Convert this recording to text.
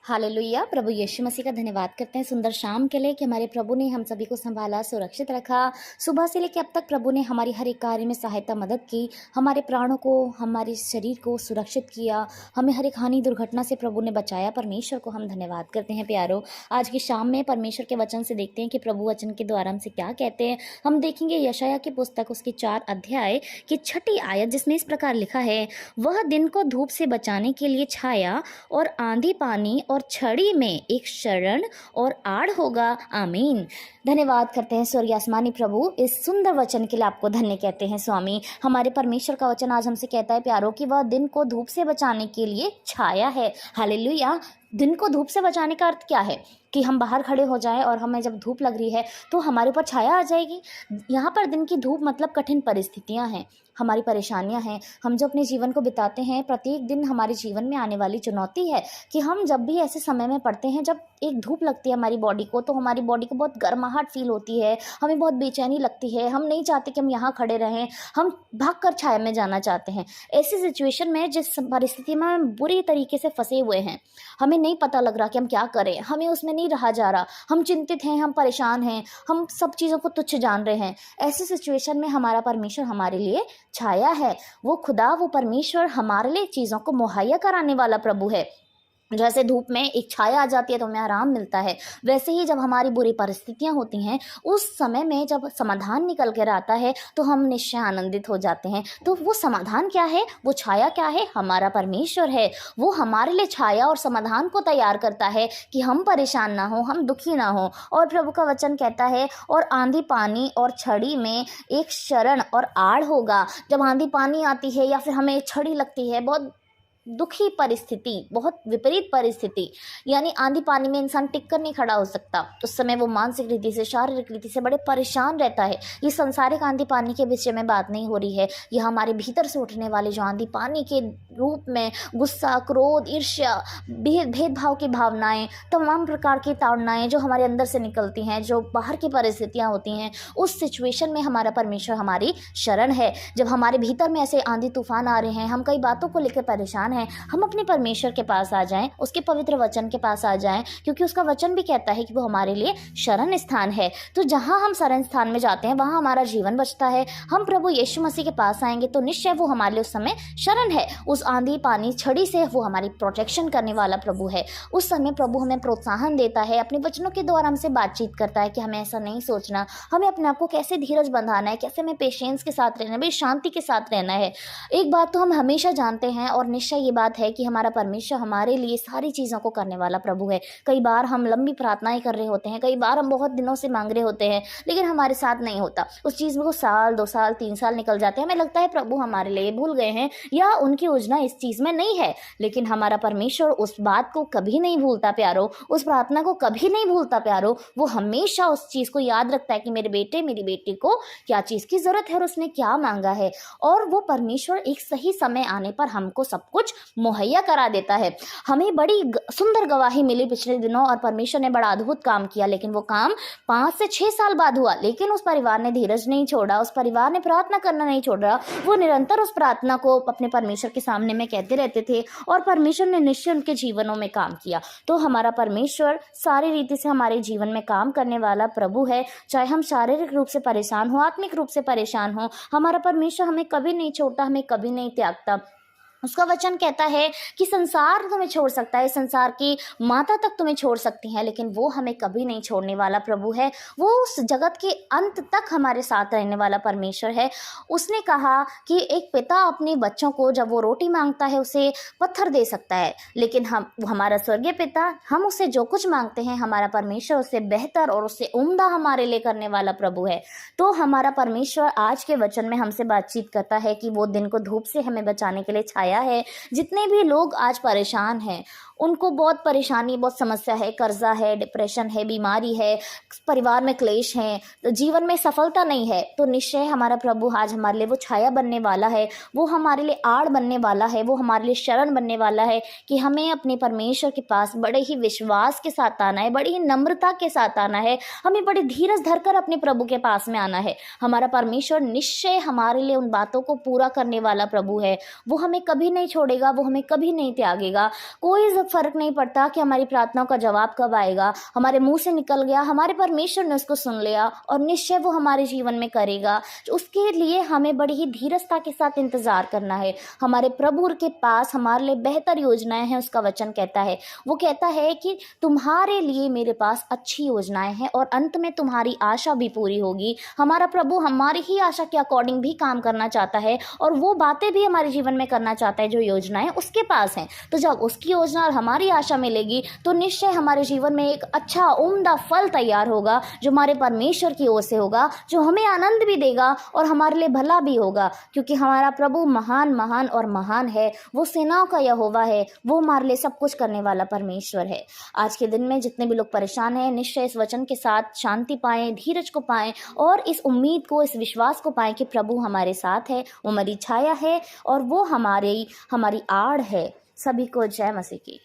Hallelujah. प्रभु यीशु मसीह का धन्यवाद करते हैं सुंदर शाम के लिए कि हमारे प्रभु ने हम सभी को संभाला, सुरक्षित रखा। सुबह से लेकर अब तक प्रभु ने हमारी हर एक कार्य में सहायता मदद की, हमारे प्राणों को, हमारे शरीर को सुरक्षित किया, हमें हर एक हानि दुर्घटना से प्रभु ने बचाया। परमेश्वर को हम धन्यवाद करते हैं। प्यारो, आज की शाम में परमेश्वर के वचन से देखते हैं कि प्रभु वचन के द्वारा हमसे क्या कहते हैं। हम देखेंगे यशायाह की पुस्तक उसकी 4 अध्याय की 6ठी आयत, जिसमें इस प्रकार लिखा है, वह दिन को धूप से बचाने के लिए छाया और आंधी पानी और छड़ी में एक शरण और आड़ होगा। आमीन। धन्यवाद करते हैं स्वर्गीय आसमानी प्रभु, इस सुंदर वचन के लिए आपको धन्य कहते हैं स्वामी। हमारे परमेश्वर का वचन आज हमसे कहता है प्यारो कि वह दिन को धूप से बचाने के लिए छाया है। हालेलुया। दिन को धूप से बचाने का अर्थ क्या है कि हम बाहर खड़े हो जाएं और हमें जब धूप लग रही है तो हमारे ऊपर छाया आ जाएगी। यहाँ पर दिन की धूप मतलब कठिन परिस्थितियाँ हैं, हमारी परेशानियाँ हैं, हम जो अपने जीवन को बिताते हैं। प्रत्येक दिन हमारे जीवन में आने वाली चुनौती है कि हम जब भी ऐसे समय में पड़ते हैं जब एक धूप लगती है हमारी बॉडी को, तो हमारी बॉडी को बहुत गर्माहट फील होती है, हमें बहुत बेचैनी लगती है, हम नहीं चाहते कि हम यहाँ खड़े रहें, हम भागकर छाया में जाना चाहते हैं। ऐसी सिचुएशन में, जिस परिस्थिति में हम बुरी तरीके से फंसे हुए हैं, हमें नहीं पता लग रहा कि हम क्या करें, हमें उसमें नहीं रहा जा रहा, हम चिंतित हैं, हम परेशान हैं, हम सब चीज़ों को तुच्छ जान रहे हैं। ऐसी सिचुएशन में हमारा परमेश्वर हमारे लिए छाया है। वो खुदा, वो परमेश्वर हमारे लिए चीज़ों को मुहैया कराने वाला प्रभु है। जैसे धूप में एक छाया आ जाती है तो हमें आराम मिलता है, वैसे ही जब हमारी बुरी परिस्थितियां होती हैं उस समय में जब समाधान निकल कर आता है तो हम निश्चय आनंदित हो जाते हैं। तो वो समाधान क्या है, वो छाया क्या है? हमारा परमेश्वर है। वो हमारे लिए छाया और समाधान को तैयार करता है कि हम परेशान ना हो, हम दुखी ना हो। और प्रभु का वचन कहता है, और आंधी पानी और छड़ी में एक शरण और आड़ होगा। जब आंधी पानी आती है या फिर हमें छड़ी लगती है, बहुत दुखी परिस्थिति, बहुत विपरीत परिस्थिति, यानी आंधी पानी में इंसान टिक कर नहीं खड़ा हो सकता, उस समय वो मानसिक रीति से, शारीरिक रीति से बड़े परेशान रहता है। ये संसारिक आंधी पानी के विषय में बात नहीं हो रही है, यह हमारे भीतर से उठने वाले जो आंधी पानी के रूप में गुस्सा, क्रोध, ईर्ष्या, भेदभाव की भावनाएं, तमाम प्रकार की ताड़नाएं जो हमारे अंदर से निकलती हैं, जो बाहर की परिस्थितियां होती हैं, उस सिचुएशन में हमारा परमेश्वर हमारी शरण है। जब हमारे भीतर में ऐसे आंधी तूफान आ रहे हैं, हम कई बातों को लेकर परेशान हैं, हम अपने परमेश्वर के पास आ जाएं, उसके पवित्र वचन के पास आ जाएं, क्योंकि उसका वचन भी कहता है कि वो हमारे लिए शरण स्थान है। तो जहां हम शरण स्थान में जाते हैं वहां हमारा जीवन बचता है। हम प्रभु यीशु मसीह के पास आएंगे तो निश्चय वो हमारे लिए उस समय शरण है। उस आंधी पानी छड़ी से वो हमारी प्रोटेक्शन करने वाला प्रभु है। उस समय प्रभु हमें प्रोत्साहन देता है, अपने वचनों के द्वारा हमसे बातचीत करता है कि हमें ऐसा नहीं सोचना, हमें अपने आप को कैसे धीरज बंधाना है, कैसे हमें पेशेंस के साथ रहना है, भाई शांति के साथ रहना है। एक बात तो हम हमेशा जानते हैं और निश्चय ये बात है कि हमारा परमेश्वर हमारे लिए सारी चीज़ों को करने वाला प्रभु है। कई बार हम लंबी प्रार्थनाएं कर रहे होते हैं, कई बार हम बहुत दिनों से मांग रहे होते हैं, लेकिन हमारे साथ नहीं होता। उस चीज़ में को साल, 2 साल, 3 साल निकल जाते हैं, हमें लगता है प्रभु हमारे लिए भूल गए हैं या उनकी योजना इस चीज़ में नहीं है। लेकिन हमारा परमेश्वर उस बात को कभी नहीं भूलता प्यारो, उस प्रार्थना को कभी नहीं भूलता प्यारो। वो हमेशा उस चीज़ को याद रखता है कि मेरे बेटे, मेरी बेटी को क्या चीज़ की ज़रूरत है और उसने क्या मांगा है। और वो परमेश्वर एक सही समय आने पर हमको सब कुछ मुहैया करा देता है। हमें बड़ी सुंदर गवाही मिली पिछले दिनों और परमेश्वर ने बड़ा अद्भुत काम किया, लेकिन वो काम 5 से 6 साल बाद हुआ। लेकिन उस परिवार ने धीरज नहीं छोड़ा, उस परिवार ने प्रार्थना करना नहीं छोड़ा, वो निरंतर उस प्रार्थना को अपने परमेश्वर के सामने में कहते रहते थे और परमेश्वर ने निश्चय उनके जीवनों में काम किया। तो हमारा परमेश्वर सारी रीति से हमारे जीवन में काम करने वाला प्रभु है। चाहे हम शारीरिक रूप से परेशान हो, आत्मिक रूप से परेशान हो, हमारा परमेश्वर हमें कभी नहीं छोड़ता, हमें कभी नहीं त्यागता। उसका वचन कहता है कि संसार तुम्हें छोड़ सकता है, संसार की माता तक तुम्हें छोड़ सकती है, लेकिन वो हमें कभी नहीं छोड़ने वाला प्रभु है। वो उस जगत के अंत तक हमारे साथ रहने वाला परमेश्वर है। उसने कहा कि एक पिता अपने बच्चों को जब वो रोटी मांगता है उसे पत्थर दे सकता है, लेकिन हमारा स्वर्गीय पिता, हम उससे जो कुछ मांगते हैं, हमारा परमेश्वर उससे बेहतर और उससे उम्दा हमारे लिए करने वाला प्रभु है। तो हमारा परमेश्वर आज के वचन में हमसे बातचीत करता है कि वो दिन को धूप से हमें बचाने के लिए छाया है। जितने भी लोग आज परेशान हैं, उनको बहुत परेशानी, बहुत समस्या है, कर्जा है, डिप्रेशन है, बीमारी है, परिवार में क्लेश है, तो जीवन में सफलता नहीं है, तो निश्चय हमारा प्रभु आज हमारे लिए वो छाया बनने वाला है, वो हमारे लिए आड़ बनने वाला है, वो हमारे लिए शरण बनने वाला है कि हमें अपने परमेश्वर के पास बड़े ही विश्वास के साथ आना है, बड़ी ही नम्रता के साथ आना है, हमें बड़ी धीरज धरकर अपने प्रभु के पास में आना है। हमारा परमेश्वर निश्चय हमारे लिए उन बातों को पूरा करने वाला प्रभु है। वो हमें कभी कभी नहीं छोड़ेगा, वो हमें कभी नहीं त्यागेगा। कोई फ़र्क नहीं पड़ता कि हमारी प्रार्थनाओं का जवाब कब आएगा, हमारे मुँह से निकल गया, हमारे परमेश्वर ने उसको सुन लिया और निश्चय वो हमारे जीवन में करेगा। उसके लिए हमें बड़ी ही धीरजता के साथ इंतज़ार करना है। हमारे प्रभु के पास हमारे लिए बेहतर योजनाएँ हैं, उसका वचन कहता है। वो कहता है कि तुम्हारे लिए मेरे पास अच्छी योजनाएँ हैं और अंत में तुम्हारी आशा भी पूरी होगी। हमारा प्रभु हमारी ही आशा के अकॉर्डिंग भी काम करना चाहता है और वो बातें भी हमारे जीवन में करना चाहता है जो योजनाएं उसके पास हैं। तो जब उसकी योजना और हमारी आशा मिलेगी तो निश्चय हमारे जीवन में एक अच्छा उम्दा फल तैयार होगा जो हमारे परमेश्वर की ओर से होगा, जो हमें आनंद भी देगा और हमारे लिए भला भी होगा, क्योंकि हमारा प्रभु महान महान और महान है। वो सेनाओं का यहोवा है, वो हमारे लिए सब कुछ करने वाला परमेश्वर है। आज के दिन में जितने भी लोग परेशान हैं, निश्चय इस वचन के साथ शांति पाएं, धीरज को पाएं और इस उम्मीद को, इस विश्वास को पाएं कि प्रभु हमारे साथ है, वो हमारी छाया है और वो हमारी आड़ है। सभी को जय मसीह की।